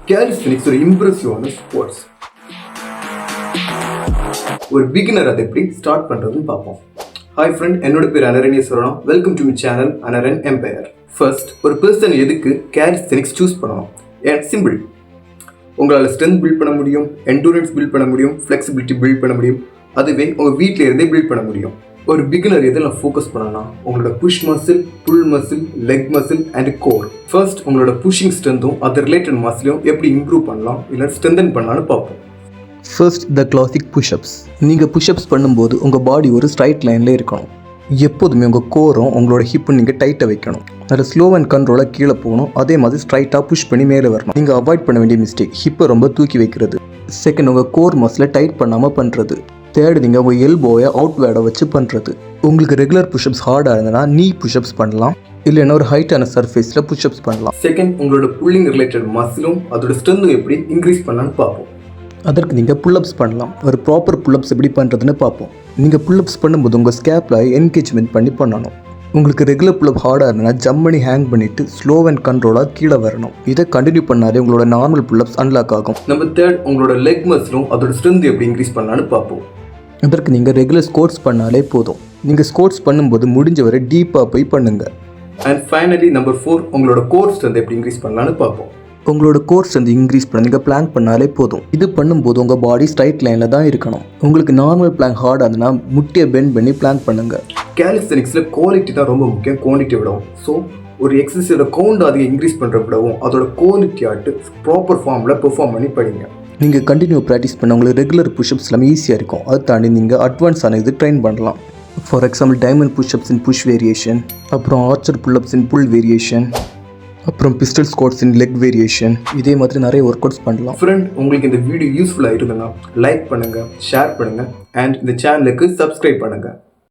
Calisthenics ஒரு இம்ப்ரெசிவான sports. ஒரு beginner அதை எப்படி ஸ்டார்ட் பண்ணுறதுன்னு பார்ப்போம். ஹாய் ஃப்ரெண்ட், என்னோட பேர் Anaranyaswaran. Welcome to my channel Anaran empire. First, ஒரு பர்சன் எதுக்கு Calisthenics சூஸ் பண்ணணும்? And simple. உங்களால் ஸ்ட்ரென்த் பில்ட் பண்ண முடியும், என்டூரன்ஸ் பில்ட் பண்ண முடியும், ஃப்ளெக்சிபிலிட்டி பில்ட் பண்ண முடியும். அதுவே உங்கள் வீட்டில் இருந்தே பில்ட் பண்ண முடியும். ஒரு பிகினர் எதில் ஃபோக்கஸ் பண்ணனா உங்களோட push muscle, pull muscle, leg muscle and core. First, உங்களோட புஷிங் ஸ்ட்ரென்த்தும் அது ரிலேட்டட் மசிலையும் எப்படி இம்ப்ரூவ் பண்ணலாம் இல்லை ஸ்ட்ரென்தன் பண்ணலான்னு பார்ப்போம். ஃபர்ஸ்ட், த கிளாசிக் புஷ்அப்ஸ். நீங்கள் புஷ்அப்ஸ் பண்ணும்போது உங்கள் பாடி ஒரு ஸ்ட்ரைட் லைனில் இருக்கணும். எப்போதுமே உங்கள் கோரும் உங்களோட ஹிப்பும் நீங்கள் டைட்டாக வைக்கணும். அதில் ஸ்லோ அண்ட் கண்ட்ரோலாக கீழே போகணும். அதே மாதிரி ஸ்ட்ரைட்டாக புஷ் பண்ணி மேலே வரணும். நீங்கள் அவாய்ட் பண்ண வேண்டிய மிஸ்டேக் ஹிப்பை ரொம்ப தூக்கி வைக்கிறது. செகண்ட், உங்கள் கோர் மசிலை டைட் பண்ணாமல் பண்ணுறது. தேர்ட், நீங்கள் உங்கள் எல்போவை அவுட்வேர்டை வச்சு பண்ணுறது. உங்களுக்கு ரெகுலர் புஷ்அப்ஸ் ஹார்டாக இருந்ததுன்னா நீ புஷ்அப்ஸ் பண்ணலாம், இல்லைன்னா ஒரு ஹைட்டான சர்ஃபேஸில் புஷ்அப்ஸ் பண்ணலாம். செகண்ட், உங்களோட புல்லிங் ரிலேட்டட் மசிலும் அதோட ஸ்ட்ரென்த்தும் எப்படி இன்க்ரீஸ் பண்ணலான்னு பார்ப்போம். அதற்கு நீங்கள் புல்லப்ஸ் பண்ணலாம். ஒரு ப்ராப்பர் புல்லப்ஸ் எப்படி பண்ணுறதுன்னு பார்ப்போம். நீங்கள் புல்லப்ஸ் பண்ணும்போது உங்கள் ஸ்கேப்பில் என்கேஜ்மெண்ட் பண்ணி பண்ணணும். உங்களுக்கு ரெகுலர் புல்லப் ஹார்டாக இருந்ததுன்னா ஜம்ப் பண்ணி ஹேங் பண்ணிவிட்டு ஸ்லோ அண்ட் கண்ட்ரோலாக கீழே வரணும். இதை கண்டினியூ பண்ணாலே உங்களோட நார்மல் புல்லப்ஸ் அன்லாக் ஆகும். நம்பர் தேர்ட், உங்களோட லெக் மசிலும் அதோட ஸ்ட்ரென்த் எப்படி இன்க்ரீஸ் பண்ணலான்னு பார்ப்போம். அதற்கு நீங்கள் ரெகுலர் ஸ்குவாட்ஸ் பண்ணாலே போதும். நீங்கள் ஸ்குவாட்ஸ் பண்ணும்போது முடிஞ்ச வரை டீப்பாக போய் பண்ணுங்கள். அண்ட் ஃபைனலி நம்பர் 4, உங்களோட கோர் ஸ்ட்ரென்த் எப்படி இன்க்ரீஸ் பண்ணலான்னு பார்ப்போம். உங்களோட கோர் ஸ்ட்ரென்த் இன்க்ரீஸ் பண்ண நீங்கள் பிளாங்க் பண்ணாலே போதும். இது பண்ணும்போது உங்கள் பாடி ஸ்ட்ரைட் லைனில் தான் இருக்கணும். உங்களுக்கு நார்மல் பிளாங்க் ஹார்ட் ஆகுதுன்னா முட்டியை பெண்ட் பண்ணி பிளாங்க் பண்ணுங்கள். Calisthenicsல குவாலிட்டி தான் ரொம்ப முக்கியம், குவான்டிட்டி விடவும். ஸோ ஒரு எக்ஸசைஸோட கவுண்ட் அதிகம் இன்க்ரீஸ் பண்ணுற விடவும் அதோட குவாலிட்டி ஆட்டு ப்ராப்பர் ஃபார்மில் பெர்ஃபார்ம் பண்ணி படிங்க. நீங்கள் கண்டினியூ ப்ராக்டிஸ் பண்ண உங்களுக்கு ரெகுலர் புஷ்அப்ஸ் எல்லாமே ஈஸியாக இருக்கும். அதை தாண்டி நீங்கள் அட்வான்ஸான இது ட்ரெயின் பண்ணலாம். For example diamond pushups in push variation, அப்புறம் archer pullups in pull variation, அப்புறம் pistol squats in leg variation. இதே மாதிரி நிறைய ஒர்க் அவுட்ஸ் பண்ணலாம். ஃப்ரெண்ட், உங்களுக்கு இந்த வீடியோ யூஸ்ஃபுல்லாக இருந்ததுன்னா லைக் பண்ணுங்கள், ஷேர் பண்ணுங்கள் அண்ட் இந்த சேனலுக்கு சப்ஸ்கிரைப் பண்ணுங்கள்.